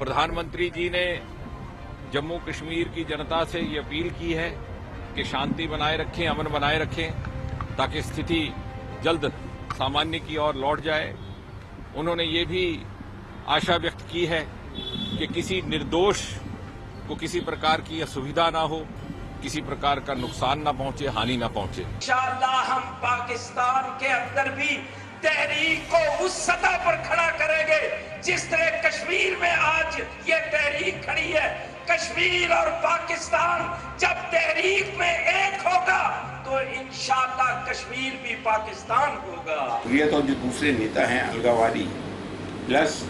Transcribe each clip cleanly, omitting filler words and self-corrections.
प्रधानमंत्री जी ने जम्मू कश्मीर की जनता से ये अपील की है कि शांति बनाए रखें, अमन बनाए रखें, ताकि स्थिति जल्द सामान्य की ओर लौट जाए। उन्होंने ये भी आशा व्यक्त की है कि किसी निर्दोष को किसी प्रकार की असुविधा ना हो, किसी प्रकार का नुकसान ना पहुंचे, हानि ना पहुंचे। इंशाअल्लाह हम पाकिस्तान के अंदर भी तहरीक को उस सतह पर खड़ा करेंगे जिस तरह कश्मीर में आज ये तहरीक खड़ी है। कश्मीर और पाकिस्तान जब तहरीक में एक होगा तो इंशाअल्लाह कश्मीर भी पाकिस्तान होगा। ये तो जो दूसरे नेता हैं अलगावादी प्लस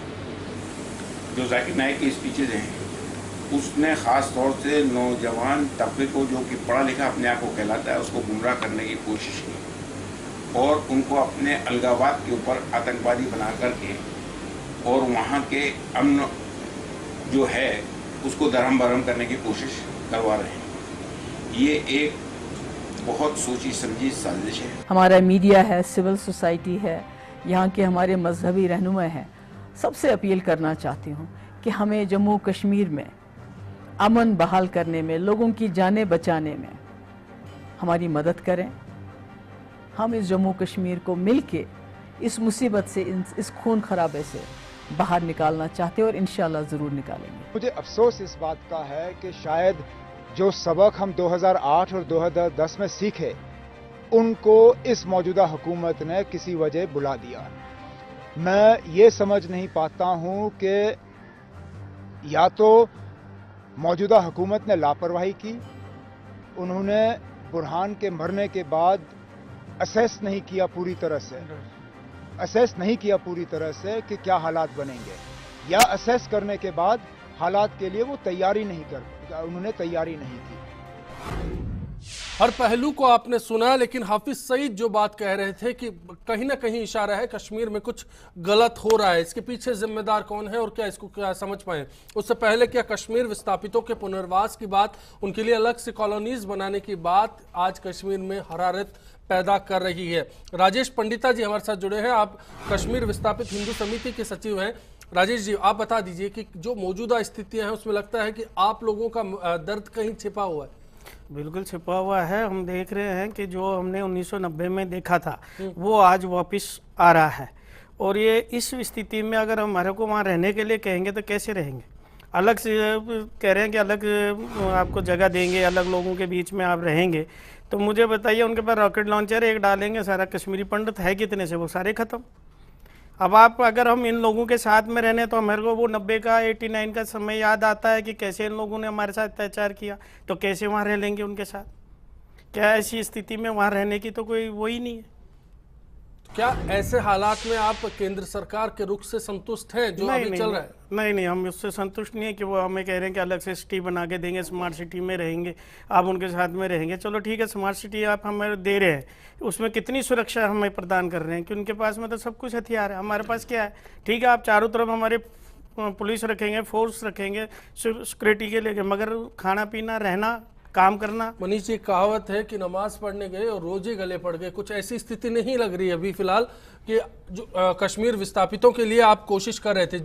जो जाकिर नाइक की स्पीचेज हैं, उसने ख़ास तौर से नौजवान तबके को जो कि पढ़ा लिखा अपने आप को कहलाता है उसको गुमराह करने की कोशिश की और उनको अपने अलगावाद के ऊपर आतंकवादी बना करके और वहाँ के अमन जो है उसको दरहम बरहम करने की कोशिश करवा रहे हैं। ये एक बहुत सोची समझी साजिश है। हमारा मीडिया है, सिविल सोसाइटी है, यहाँ के हमारे मजहबी रहनुमा हैं, सबसे अपील करना चाहती हूँ कि हमें जम्मू कश्मीर में अमन बहाल करने में, लोगों की जानें बचाने में हमारी मदद करें। हम इस जम्मू कश्मीर को मिलके इस मुसीबत से, इस खून खराबे से बाहर निकालना चाहते हैं और इंशाल्लाह ज़रूर निकालेंगे। मुझे अफसोस इस बात का है कि शायद जो सबक हम 2008 और 2010 में सीखे उनको इस मौजूदा हुकूमत ने किसी वजह बुला दिया। मैं ये समझ नहीं पाता हूँ कि या तो मौजूदा हुकूमत ने लापरवाही की, उन्होंने बुरहान के मरने के बाद असेस नहीं किया पूरी तरह से कि क्या हालात बनेंगे, या असेस करने के बाद हालात के लिए वो उन्होंने तैयारी नहीं की। हर पहलू को आपने सुना, लेकिन हाफिज सईद जो बात कह रहे थे कि कहीं ना कहीं इशारा है कश्मीर में कुछ गलत हो रहा है, इसके पीछे जिम्मेदार कौन है और क्या इसको क्या समझ पाए। उससे पहले क्या कश्मीर विस्थापितों के पुनर्वास की बात, उनके लिए अलग से कॉलोनीज बनाने की बात आज कश्मीर में हरारत पैदा कर रही है। राजेश पंडिता जी हमारे साथ जुड़े हैं, आप कश्मीर विस्थापित हिंदू समिति के सचिव हैं। राजेश जी, आप बता दीजिए कि जो मौजूदा स्थितियां हैं उसमें लगता है कि आप लोगों का दर्द कहीं छिपा हुआ है। बिल्कुल छिपा हुआ है। हम देख रहे हैं कि जो हमने 1990 में देखा था वो आज वापस आ रहा है, और ये इस स्थिति में अगर हमारे को वहाँ रहने के लिए कहेंगे तो कैसे रहेंगे। अलग से कह रहे हैं कि अलग आपको जगह देंगे, अलग लोगों के बीच में आप रहेंगे, तो मुझे बताइए उनके पास रॉकेट लॉन्चर एक डालेंगे, सारा कश्मीरी पंडित है कितने से, वो सारे खत्म। अब आप अगर हम इन लोगों के साथ में रहने तो हमारे को वो 90 का 89 का समय याद आता है कि कैसे इन लोगों ने हमारे साथ अत्याचार किया, तो कैसे वहाँ रह लेंगे उनके साथ। क्या ऐसी स्थिति में वहाँ रहने की तो कोई वो ही नहीं है। क्या ऐसे हालात में आप केंद्र सरकार के रुख से संतुष्ट हैं जो अभी चल रहा है? नहीं, हम उससे संतुष्ट नहीं है कि वो हमें कह रहे हैं कि अलग से सिटी बना के देंगे, स्मार्ट सिटी में रहेंगे, आप उनके साथ में रहेंगे। चलो ठीक है, स्मार्ट सिटी आप हमें दे रहे हैं, उसमें कितनी सुरक्षा हमें प्रदान कर रहे हैं कि उनके पास में तो सब कुछ हथियार है, हमारे पास क्या है। ठीक है, आप चारों तरफ हमारे पुलिस रखेंगे, फोर्स रखेंगे सिक्योरिटी के लिए, मगर खाना पीना, रहना, काम करना। मनीष जी, कहावत है कि नमाज पढ़ने गए और रोजे गले पड़ गए, कुछ ऐसी स्थिति नहीं लग रही अभी फिलहाल कि जो कश्मीर विस्थापितों के लिए आप कोशिश कर रहे थे।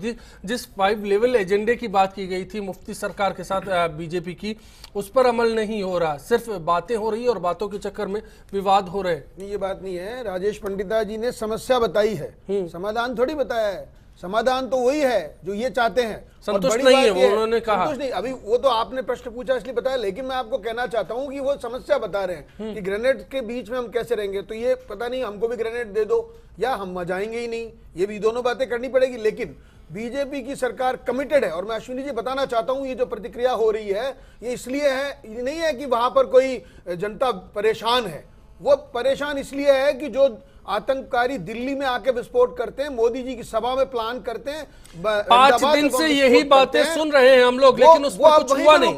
जिस 5 लेवल एजेंडे की बात की गई थी मुफ्ती सरकार के साथ बीजेपी की, उस पर अमल नहीं हो रहा, सिर्फ बातें हो रही है और बातों के चक्कर में विवाद हो रहे हैं। नहीं, ये बात नहीं है। राजेश पंडिता जी ने समस्या बताई है, समाधान थोड़ी बताया है। समाधान तो वही है जो ये चाहते हैं। संतुष्ट नहीं है वो, उन्होंने कहा। संतुष्ट नहीं, अभी वो तो आपने प्रश्न पूछा इसलिए बताया, लेकिन मैं आपको कहना चाहता हूं कि वो समस्या बता रहे हैं कि ग्रेनेड के बीच में हम कैसे रहेंगे। तो ये पता नहीं, हमको भी ग्रेनेड दे दो या हम जाएंगे ही नहीं, ये भी दोनों बातें करनी पड़ेगी। लेकिन बीजेपी की सरकार कमिटेड है। और मैं अश्विनी जी बताना चाहता हूं, ये जो प्रतिक्रिया हो रही है ये इसलिए है, ये नहीं है कि वहां पर कोई जनता परेशान है। वो परेशान इसलिए है कि जो आतंककारी दिल्ली में आके विस्फोट करते हैं, मोदी जी की सभा में प्लान करते हैं, 5 दिन से यही बातें सुन रहे हैं हम लोग, लेकिन उस पर कुछ हुआ नहीं।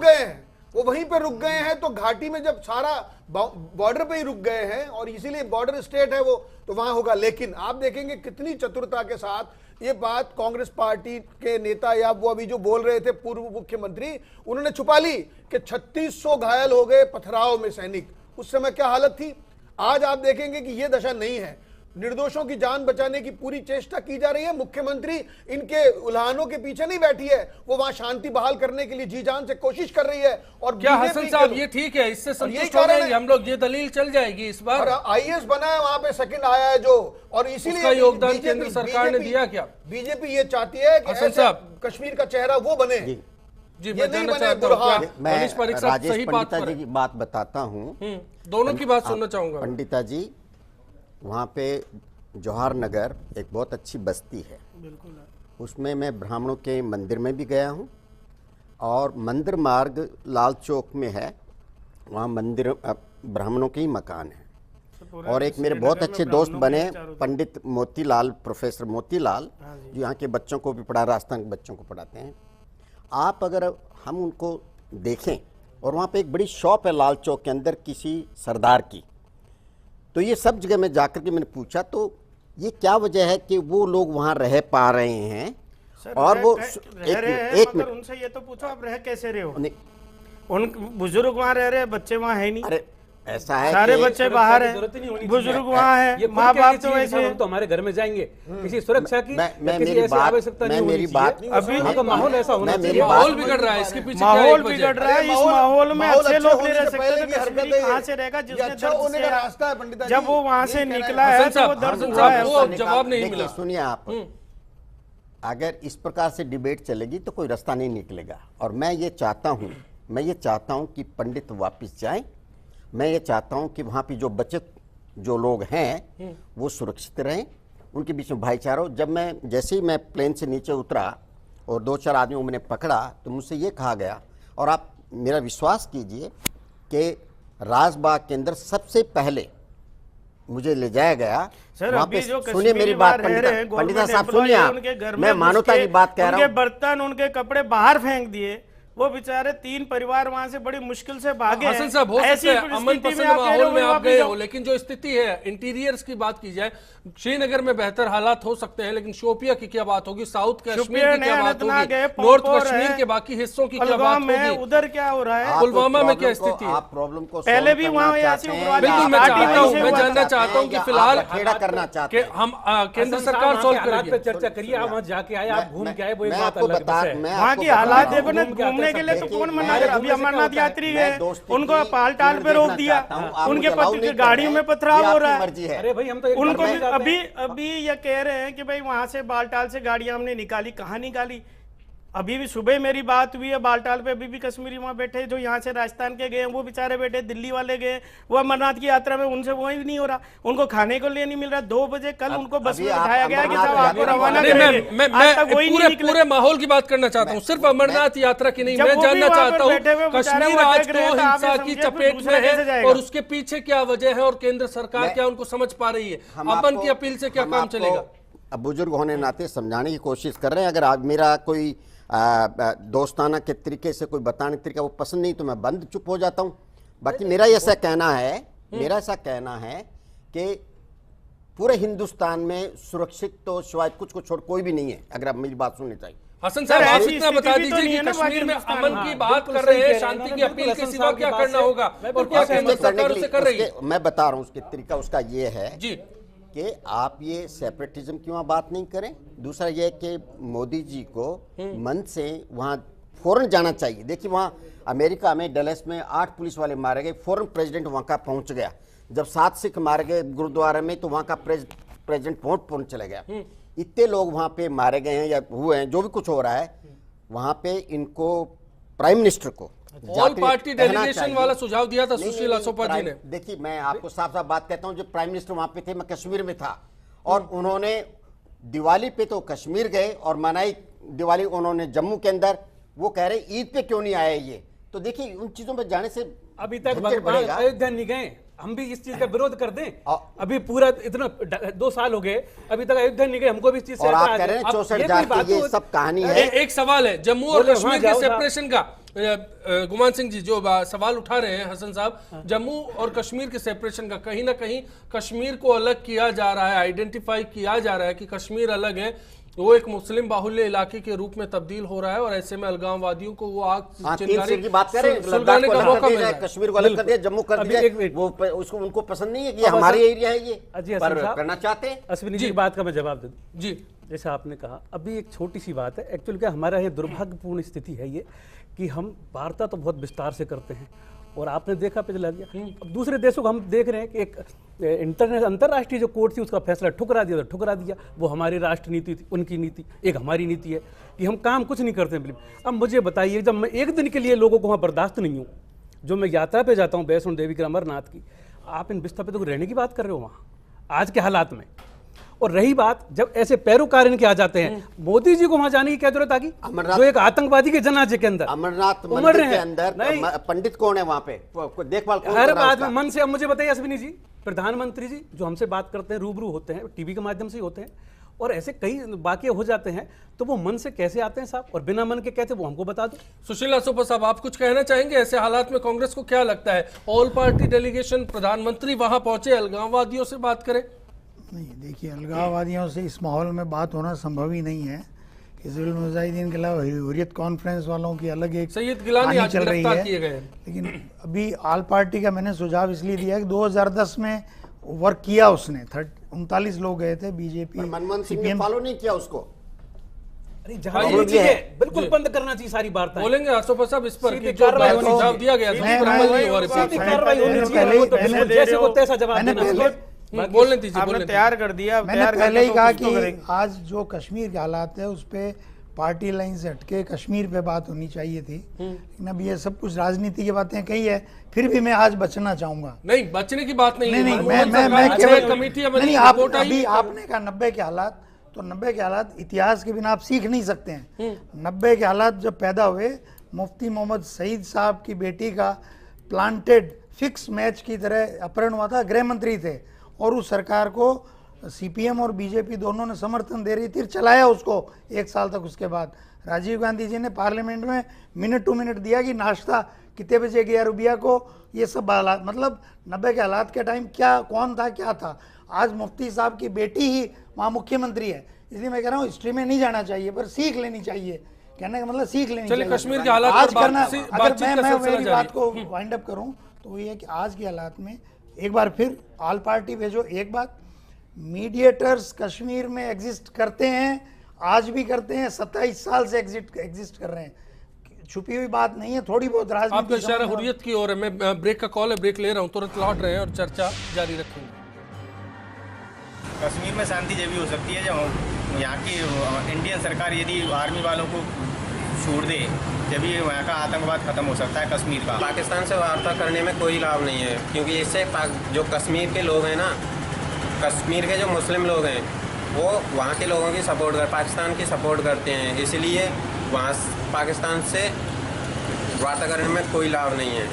वो वहीं पे रुक गए हैं। तो घाटी में जब सारा बॉर्डर पे ही रुक गए हैं और इसीलिए बॉर्डर स्टेट है वो, तो वहां होगा। लेकिन आप देखेंगे कितनी चतुरता के साथ ये बात कांग्रेस पार्टी के नेता या वो अभी जो बोल रहे थे पूर्व मुख्यमंत्री, उन्होंने छुपा ली कि 3600 घायल हो गए पथराव में सैनिक। उस समय क्या हालत थी। आज आप देखेंगे कि ये दशा नहीं है। निर्दोषों की जान बचाने की पूरी चेष्टा की जा रही है। मुख्यमंत्री इनके उल्हानों के पीछे नहीं बैठी है, वो वहां शांति बहाल करने के लिए जी जान से कोशिश कर रही है। और क्या हसन साहब ये ठीक है, इससे संतुष्ट हो जाएंगे हम लोग? ये दलील चल जाएगी इस बार? आईएएस बना है, वहां पे सेकंड आया है जो, और इसीलिए योगदान केंद्र सरकार ने दिया क्या? बीजेपी ये चाहती है कि हसन साहब कश्मीर का चेहरा वो बने। जी मैं जानना चाहता हूं, मैं राजेश पंडिता जी की बात बताता हूं, दोनों की बात सुनना चाहूंगा। पंडिता जी, वहाँ पे जौहर नगर एक बहुत अच्छी बस्ती है, उसमें मैं ब्राह्मणों के मंदिर में भी गया हूँ, और मंदिर मार्ग लाल चौक में है, वहाँ मंदिर ब्राह्मणों के ही मकान है। और एक मेरे बहुत अच्छे दोस्त बने पंडित मोतीलाल, प्रोफेसर मोतीलाल, जो यहाँ के बच्चों को भी पढ़ा, राजस्थान के बच्चों को पढ़ाते हैं। आप अगर हम उनको देखें, और वहाँ पे एक बड़ी शॉप है लाल चौक के अंदर किसी सरदार की, तो ये सब जगह में जाकर के मैंने पूछा तो ये क्या वजह है कि वो लोग वहाँ रह पा रहे हैं। और वो एक मिनट, उनसे ये तो पूछो आप रह कैसे रहे हो? उन बुजुर्ग वहाँ रह रहे हैं, बच्चे वहाँ है नहीं। अरे ऐसा है, सारे बच्चे बाहर हैं, बुजुर्ग वहाँ है, माँ बाप तो वैसे हम तो हमारे घर में जाएंगे, किसी सुरक्षा की मेरी बात अभी का माहौल ऐसा होना चाहिए। माहौल बिगड़ रहा है, इसके पीछे माहौल बिगड़ रहा है। इस माहौल में अच्छे लोग नहीं रह सकते, कहाँ से रहेगा? जिसने रास्ता है पंडित, जब वो वहाँ से निकला है तो वो दर्द हुआ है, जवाब नहीं मिला। सुनिए आप, अगर इस प्रकार से डिबेट चलेगी तो कोई रास्ता नहीं निकलेगा। और मैं ये चाहता हूँ कि पंडित वापस जाएं। मैं ये चाहता हूं कि वहाँ पे जो बच्चे जो लोग हैं वो सुरक्षित रहें, उनके बीच में भाईचारा हो। जैसे ही मैं प्लेन से नीचे उतरा और 2-4 आदमियों को मैंने पकड़ा तो मुझसे ये कहा गया, और आप मेरा विश्वास कीजिए कि राजबाग के अंदर सबसे पहले मुझे ले जाया गया। सर वहाँ अभी पे जो सुनिए मेरी बात पंडिता साहब, सुनिए आप, मैं मानवता की बात कह रहा हूँ। उनके बर्तन, उनके कपड़े बाहर फेंक दिए, वो बेचारे 3 परिवार वहां से बड़ी मुश्किल से भागे। हसन साहब, हो सकता है अमन पसंद माहौल में आप गए हो, लेकिन जो स्थिति है इंटीरियर्स की बात की जाए, श्रीनगर में बेहतर हालात हो सकते हैं, लेकिन शोपिया की क्या बात होगी, साउथ कश्मीर की क्या बात होगी, नॉर्थ कश्मीर के बाकी हिस्सों की क्या बात होगी, उधर क्या हो रहा है, पुलवामा में क्या स्थिति है? आप प्रॉब्लम को पहले भी वहाँ बिल्कुल मैं चाहता हूँ, मैं जानना चाहता हूँ कि फिलहाल खेड़ा करना चाहते हैं हम केंद्र सरकार सॉल्व करेगी। चर्चा करिए, आप वहाँ जाके आए, आप घूम के आए, वो एक मैं बात आपको अलग बता, है। वहाँ की हालात देखो ना, घूमने के लिए तो कौन मना रहा? अभी अमरनाथ यात्री है, उनको पाल टाल पे रोक दिया, उनके गाड़ियों में पथराव हो रहा है। अरे भाई हम तो उनको अभी ये कह रहे हैं कि भाई वहां से बालटाल से गाड़ियां हमने निकाली, कहाँ निकाली? अभी भी सुबह मेरी बात हुई है बालटाल पे, अभी भी कश्मीरी वहां बैठे, जो यहाँ से राजस्थान के गए वो बेचारे बैठे, दिल्ली वाले गए, वो अमरनाथ की यात्रा में, उनसे वो ही नहीं हो रहा, उनको खाने को लिए नहीं मिल रहा। 2 बजे कल उनको बस में बिठाया गया कि साहब आपको रवाना करेंगे। मैं पूरे माहौल की बात करना चाहता हूँ, सिर्फ अमरनाथ यात्रा की नहीं। मैं जानना चाहता हूँ कश्मीर आज तो हिंसा की चपेट में है, और उसके पीछे क्या वजह है, और केंद्र सरकार क्या उनको समझ पा रही है? अमन की अपील से क्या काम चलेगा? अब बुजुर्ग होने नाते समझाने की कोशिश कर रहे हैं। अगर आप मेरा कोई दोस्ताना के तरीके से कोई बताने का तरीका वो पसंद नहीं तो मैं बंद चुप हो जाता हूँ। बाकी मेरा ऐसा कहना है कि पूरे हिंदुस्तान में सुरक्षित तो शायद कुछ को छोड़ कोई भी नहीं है। अगर आप मेरी बात सुननी चाहिए। हसन साहब, आप इतना बता दीजिए कि कश्मीर में अमन की बात कर रहे हैं, शांति की अपील के सिवा क्या करना होगा, और क्या केंद्र सरकार उसे कर रही है? मैं बता रहा हूँ उसके तरीका उसका ये है जी कि आप ये सेपरेटिज्म की वहाँ बात नहीं करें। दूसरा ये कि मोदी जी को मन से वहाँ फौरन जाना चाहिए। देखिए वहाँ अमेरिका में डलस में 8 पुलिस वाले मारे गए, फौरन प्रेसिडेंट वहाँ का पहुँच गया। जब 7 सिख मारे गए गुरुद्वारा में तो वहाँ का प्रेसिडेंट पहुँच चला गया। इतने लोग वहाँ पे मारे गए हैं या हुए हैं, जो भी कुछ हो रहा है वहाँ पे इनको प्राइम मिनिस्टर को ऑल पार्टी डेलीगेशन वाला सुझाव दिया था सुशील असोपा जी ने। देखिए मैं आपको साफ साफ बात कहता हूं, जब प्राइम मिनिस्टर वहां पे थे, मैं कश्मीर में था, और उन्होंने दिवाली पे तो कश्मीर गए और मनाई दिवाली उन्होंने जम्मू के अंदर। वो कह रहे ईद पे क्यों नहीं आए ये? तो देखिए उन चीजों पे जाने से अभी तक अयोध्या नहीं गए, हम भी इस चीज का विरोध कर दें। अभी पूरा इतना 2 साल हो गए, अभी तक अयोध्या नहीं गए, हमको भी इस चीज से 64,000 की ये सब कहानी है। एक सवाल है जम्मू और कश्मीर के सेपरेशन का, गुमान सिंह जी जो सवाल उठा रहे हैं हसन साहब, जम्मू और कश्मीर के सेपरेशन का, कहीं ना कहीं कश्मीर को अलग किया जा रहा है, आइडेंटिफाई किया जा रहा है कि कश्मीर अलग है, वो एक मुस्लिम बाहुल्य इलाके के रूप में तब्दील हो रहा है और ऐसे में अलगाववादियों को वो आग की बात करें, सुलगाने का मौका मिल रहा है। कश्मीर को अलग कर दिया, जम्मू कर दिया, वो उसको उनको पसंद नहीं है कि हमारी एरिया है ये, पर करना चाहते हैं। अश्विनी जी बात का मैं जवाब दे दूं जी। जैसा आपने कहा, अभी एक छोटी सी बात है। एक्चुअली क्या हमारा ये दुर्भाग्यपूर्ण स्थिति है ये कि हम वार्ता तो बहुत विस्तार से करते हैं और आपने देखा पिछले अब दूसरे देशों को हम देख रहे हैं कि एक अंतर्राष्ट्रीय जो कोर्ट थी उसका फैसला ठुकरा दिया तो ठुकरा दिया। वो हमारी राष्ट्र नीति थी, उनकी नीति एक हमारी नीति है कि हम काम कुछ नहीं करते हैं। अब मुझे बताइए, जब मैं एक दिन के लिए लोगों को वहाँ बर्दाश्त नहीं हूँ, जो मैं यात्रा पे जाता हूँ वैष्णो देवी के अमरनाथ की, आप इन विस्थापितों को रहने की बात कर रहे हो वहाँ आज के हालात में। और रही बात जब ऐसे पैरोकार इनके आ जाते हैं, मोदी जी को वहां जाने की क्या जरूरत आ गई? जो एक आतंकवादी के जनाजे के अंदर अमरनाथ मंदिर के अंदर पंडित कौन है वहां पे देखभाल कौन हर बात में मन से। अब मुझे बताइए अश्विनी जी, प्रधानमंत्री जी जो हमसे बात करते हैं, रूबरू होते हैं, टीवी के माध्यम से ही होते हैं, और ऐसे कई वाकये हो जाते हैं, तो वो मन से कैसे आते हैं साहब, और बिना मन के कहते वो हमको बता दो। सुशीला सोपा साहब, आप कुछ कहना चाहेंगे? ऐसे हालात में कांग्रेस को क्या लगता है? ऑल पार्टी डेलीगेशन, प्रधानमंत्री वहां पहुंचे, अलगाववादियों से बात करें? नहीं, देखिए, अलगाववादियों से इस माहौल में बात होना संभव ही नहीं है। हिजबुल मुजाहिदीन के अलावा हुर्रियत कॉन्फ्रेंस वालों की अलग एक सैयद गिलानी आज चल रही है, किए गए। लेकिन अभी आल पार्टी का मैंने सुझाव इसलिए दिया कि 2010 में वर्क किया उसने, 39 लोग गए थे बीजेपी, मनमोहन सिंह ने फॉलो नहीं किया उसको। अरे जहां ये चीज है बिल्कुल बंद करना चाहिए सारी बात। बोलेंगे आसोपा साहब इस पर कि जो सुझाव दिया गया बोलने दीजिए। आपने तैयार कर दिया, मैंने पहले ही कहा कि आज जो कश्मीर के हालात है उस पे पार्टी लाइन से हटके कश्मीर पे बात होनी चाहिए थी, लेकिन अब ये सब कुछ राजनीति की बातें कही है, फिर भी मैं आज बचना चाहूंगा। नहीं, बचने की बात नहीं, नहीं, मैं केवल कमेटी अभी आपने कहा 90 के हालात, तो 90 के हालात इतिहास के बिना आप सीख नहीं सकते हैं। 90 के हालात जब पैदा हुए, मुफ्ती मोहम्मद सईद साहब की बेटी का प्लांटेड फिक्स मैच की तरह अपहरण हुआ था, गृह मंत्री थे, और उस सरकार को सीपीएम और बीजेपी दोनों ने समर्थन दे रही थी, चलाया उसको 1 साल तक। उसके बाद राजीव गांधी जी ने पार्लियामेंट में मिनट टू मिनट दिया कि नाश्ता कितने बजे गया रुबिया को, ये सब हालात, मतलब 90 के हालात के टाइम क्या कौन था क्या था। आज मुफ्ती साहब की बेटी ही वहाँ मुख्यमंत्री है, इसलिए मैं कह रहा हूँ हिस्ट्री में नहीं जाना चाहिए, पर सीख लेनी चाहिए। कहने का मतलब सीख लेनी चाहिए। कश्मीर के हालात आज करना, अगर मैं मेरी बात को वाइंड अप करूँ तो ये है कि आज के हालात में एक बार फिर ऑल पार्टी भेजो। एक बात, मीडिएटर्स कश्मीर में एग्जिस्ट करते हैं, आज भी करते हैं, 27 साल से एग्जिस्ट कर रहे हैं, छुपी हुई बात नहीं है। थोड़ी बहुत राजनीति, आपका इशारा हुर्रियत की ओर है। मैं ब्रेक का कॉल है, ब्रेक ले रहा हूँ, तुरंत लौट रहे हैं और चर्चा जारी रखेंगे। कश्मीर में शांति जब भी हो सकती है जब यहाँ की इंडियन सरकार यदि आर्मी वालों को छोड़ दे, जब भी वहाँ का आतंकवाद खत्म हो सकता है कश्मीर का। पाकिस्तान से वार्ता करने में कोई लाभ नहीं है, क्योंकि इससे जो कश्मीर के लोग हैं ना, कश्मीर के जो मुस्लिम लोग हैं वो वहाँ के लोगों की सपोर्ट पाकिस्तान की सपोर्ट करते हैं, इसलिए वहाँ पाकिस्तान से वार्ता करने में कोई लाभ नहीं है।